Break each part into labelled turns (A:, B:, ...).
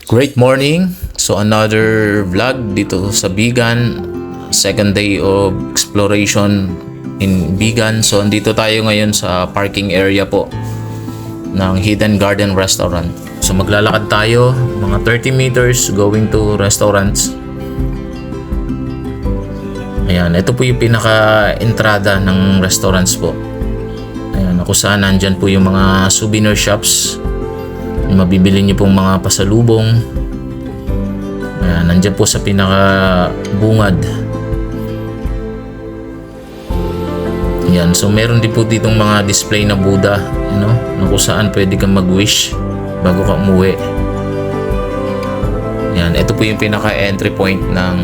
A: Great morning! So another vlog dito sa Bigan. Second day of exploration in Bigan. So andito tayo ngayon sa parking area po ng Hidden Garden Restaurant. So maglalakad tayo mga 30 meters going to restaurants. Ayan, ito po yung pinaka-entrada ng restaurants po. Ayan, kung saan nandyan po yung mga souvenir shops. Yung mabibili nyo pong mga pasalubong. Ayan, nandyan po sa pinaka-bungad. Ayan, so meron din po ditong mga display na Buddha, na kung saan pwede kang mag-wish bago ka umuwi. Ayan, ito po yung pinaka-entry point ng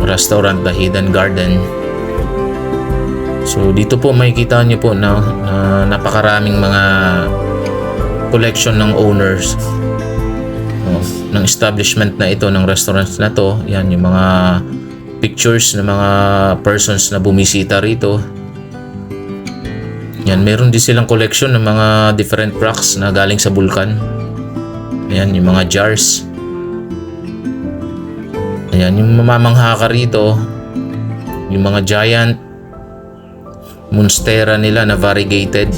A: restaurant, The Hidden Garden. So dito po makikita nyo po na napakaraming mga collection ng owners ng establishment na ito, ng restaurant na to. Yan yung mga pictures ng mga persons na bumisita rito. Yan, meron din silang collection ng mga different rocks na galing sa bulkan. Ayan, yung mga jars. Ayan, yung mamamangha ka rito, yung mga giant monstera nila na variegated,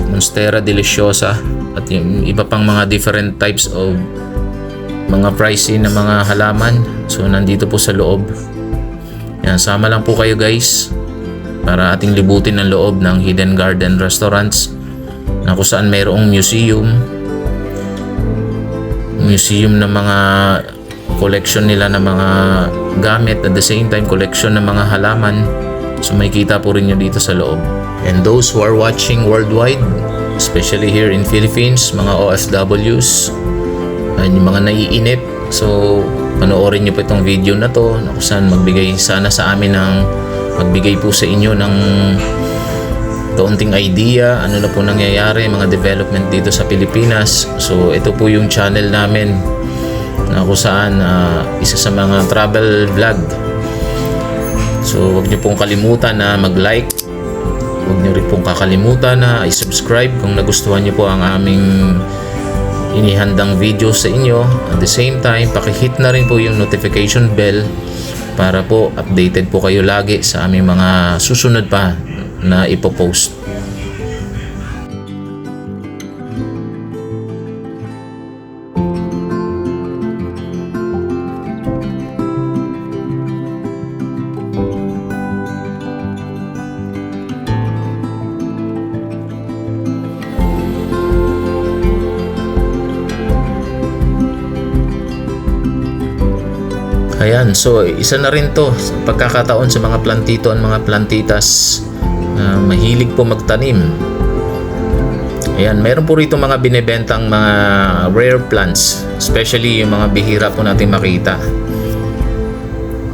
A: monstera deliciosa, at yung iba pang mga different types of mga pricey na mga halaman. So nandito po sa loob. Yan, sama lang po kayo guys para ating libutin ang loob ng Hidden Garden Restaurants, na kung saan mayroong museum ng mga collection nila ng mga gamit, at the same time collection ng mga halaman. So may kita po rin nyo dito sa loob. And those who are watching worldwide, especially here in Philippines, mga OFWs, yung mga naiinip, so panoorin nyo po itong video na to, na kung saan magbigay sana sa amin magbigay po sa inyo ng kaunting idea ano na po nangyayari, mga development dito sa Pilipinas. So ito po yung channel namin, na kung saan isa sa mga travel vlog. So huwag nyo pong kalimutan na mag-like. Huwag nyo rin pong kakalimutan na i-subscribe kung nagustuhan nyo po ang aming inihandang video sa inyo. At the same time, pakihit na rin po yung notification bell para po updated po kayo lagi sa aming mga susunod pa na ipopost. Ayan, so isa na rin to sa pagkakataon sa mga plantito at mga plantitas na mahilig po magtanim. Ayan, meron po rito mga binebentang mga rare plants, especially yung mga bihira po natin makita.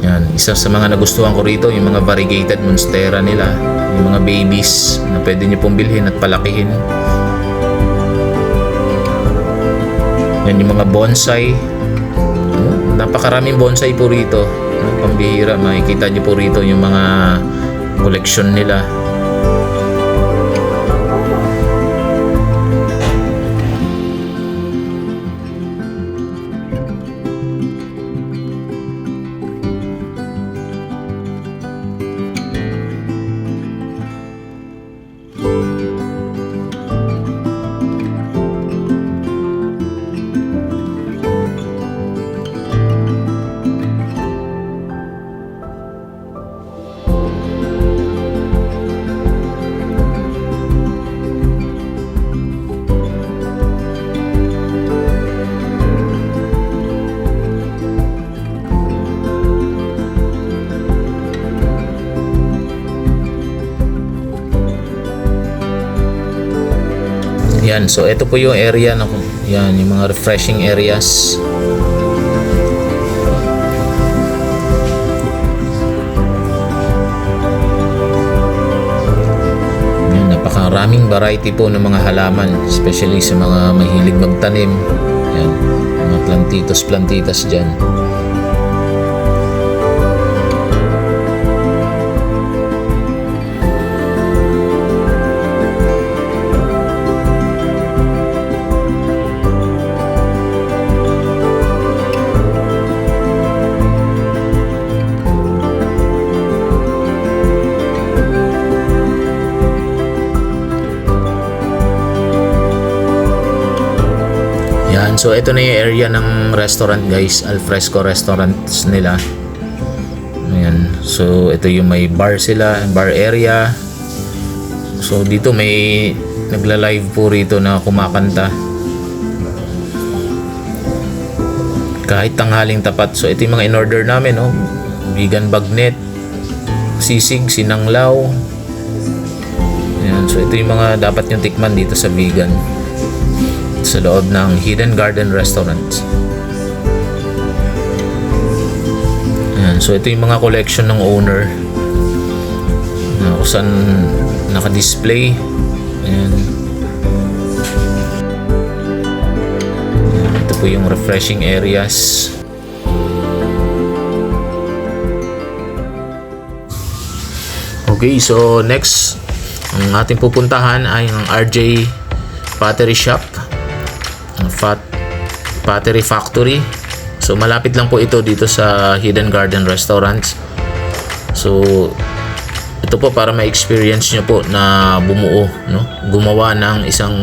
A: Ayan, isa sa mga nagustuhan ko rito yung mga variegated monstera nila, yung mga babies na pwede nyo pong bilhin at palakihin. Yan yung mga bonsai. Napakaraming bonsai po rito, pambihira. Makikita nyo po rito yung mga collection nila. Yan, so ito po yung area na yan, yung mga refreshing areas. Yan, napakaraming variety po ng mga halaman, especially sa mga mahilig magtanim. Yan, mga plantitas dyan. Ayan, so ito na yung area ng restaurant guys, alfresco restaurants nila. Ayan, so ito yung may bar sila, bar area. So dito may nagla-live po rito na kumakanta kahit tanghaling tapat. So ito yung mga in-order namin, no? Vegan bagnet, sisig, sinanglaw. Ayan, so ito yung mga dapat yung tikman dito sa vegan sa loob ng Hidden Garden Restaurant. Ayan, so ito yung mga collection ng owner na kung saan naka-display. Ayan. Ayan, ito po yung refreshing areas. Okay, so next ang ating pupuntahan ay ang RJ Pottery Shop, Pottery Factory. So malapit lang po ito dito sa Hidden Garden Restaurants. So ito po para ma-experience nyo po na bumuo, no? Gumawa ng isang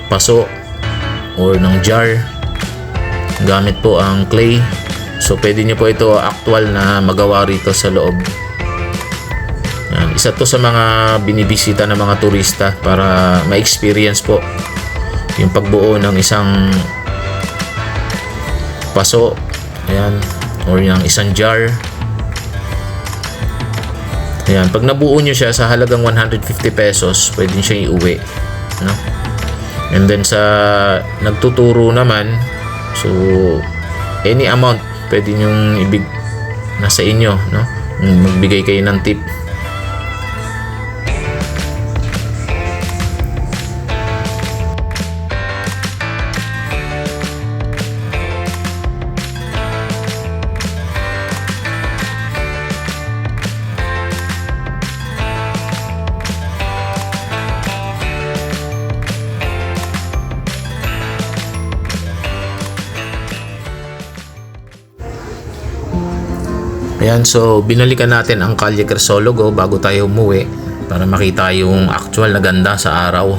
A: paso or ng jar gamit po ang clay. So pwede nyo po ito actual na magawa rito sa loob. Yan, isa to sa mga binibisita ng mga turista para ma-experience po yung pagbuo ng isang paso, ayan, or yung isang jar. Ayan, pag nabuo nyo siya sa halagang 150 pesos, pwede nyo siya iuwi, no? And then sa nagtuturo naman, so any amount pwede nyong nasa inyo, no? Magbigay kayo ng tip. Ayan, so binalikan natin ang Calle Crisologo bago tayo umuwi para makita yung actual na ganda sa araw.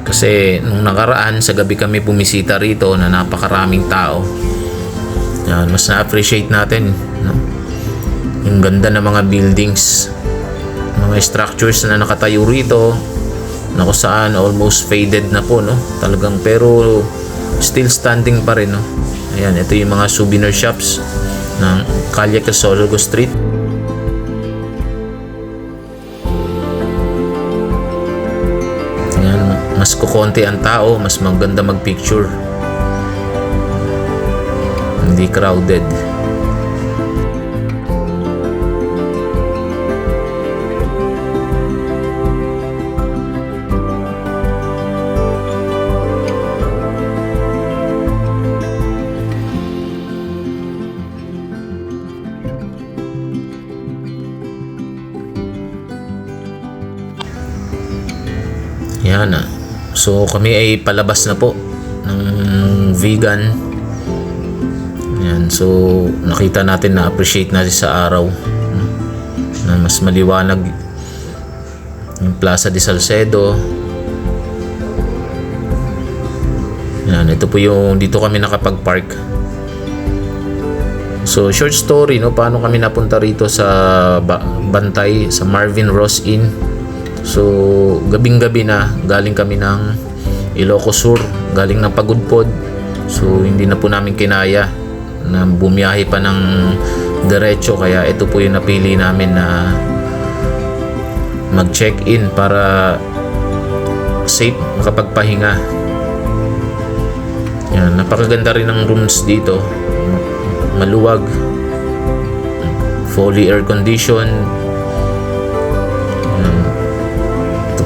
A: Kasi nung nakaraan sa gabi kami bumisita rito na napakaraming tao. Ayan, mas na-appreciate natin, no? Yung ganda ng mga buildings, mga structures na nakatayo rito na kung saan almost faded na po, no? Talagang pero still standing pa rin, no? Ayan, ito yung mga souvenir shops ng Calle Crisologo Street. Ayan, mas kukonti ang tao, mas maganda magpicture, hindi crowded. Yan na. So kami ay palabas na po ng vegan. Yan. So nakita natin, na appreciate natin sa araw na mas maliwanag yung Plaza de Salcedo. Yan. Ito po yung dito kami nakapag-park. So short story, no, paano kami napunta rito sa Bantay, sa Marvin Ross Inn. So gabing-gabi na, galing kami ng Ilocos Sur, galing ng Pagudpod. So hindi na po namin kinaya na bumiyahe pa ng diretso, kaya ito po yung napili namin na mag-check-in para safe makapagpahinga. Yan, napakaganda rin ng rooms dito, maluwag, fully air conditioned.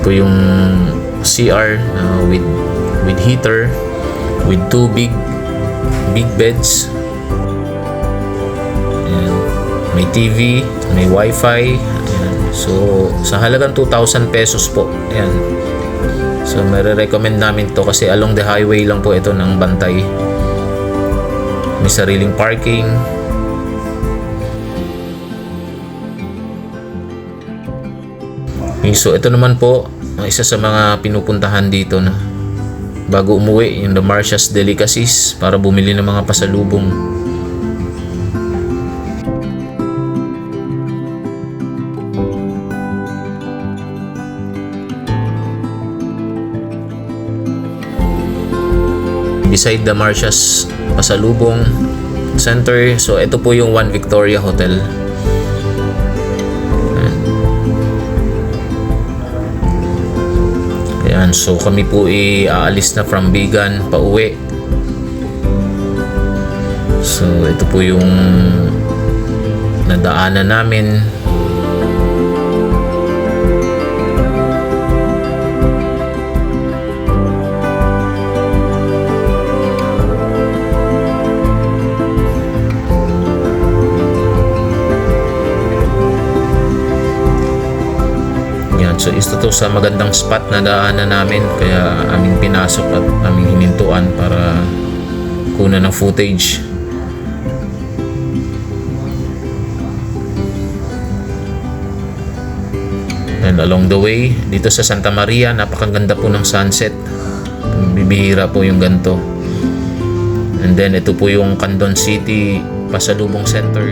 A: Po yung CR with heater, with two big beds. Ayan. May TV, may wifi. Ayan. So sa halagang 2,000 pesos po. Ayan. So may-recommend namin to kasi along the highway lang po ito ng Bantay. May sariling parking. So ito naman po ang isa sa mga pinupuntahan dito na bago umuwi, yung The Marcia's Delicacies, para bumili ng mga pasalubong. Beside The Marcia's Pasalubong Center, so ito po yung One Victoria Hotel. Ayan, so kami po aalis na from Bigan pa uwi. So ito po yung nadaanan namin. So ito to sa magandang spot na daanan namin, kaya aming pinasok at aming hinintuan para kunan ng footage. And along the way dito sa Santa Maria, napakaganda po ng sunset, bibihira po yung ganto. And then ito po yung Candon City Pasalubong Center.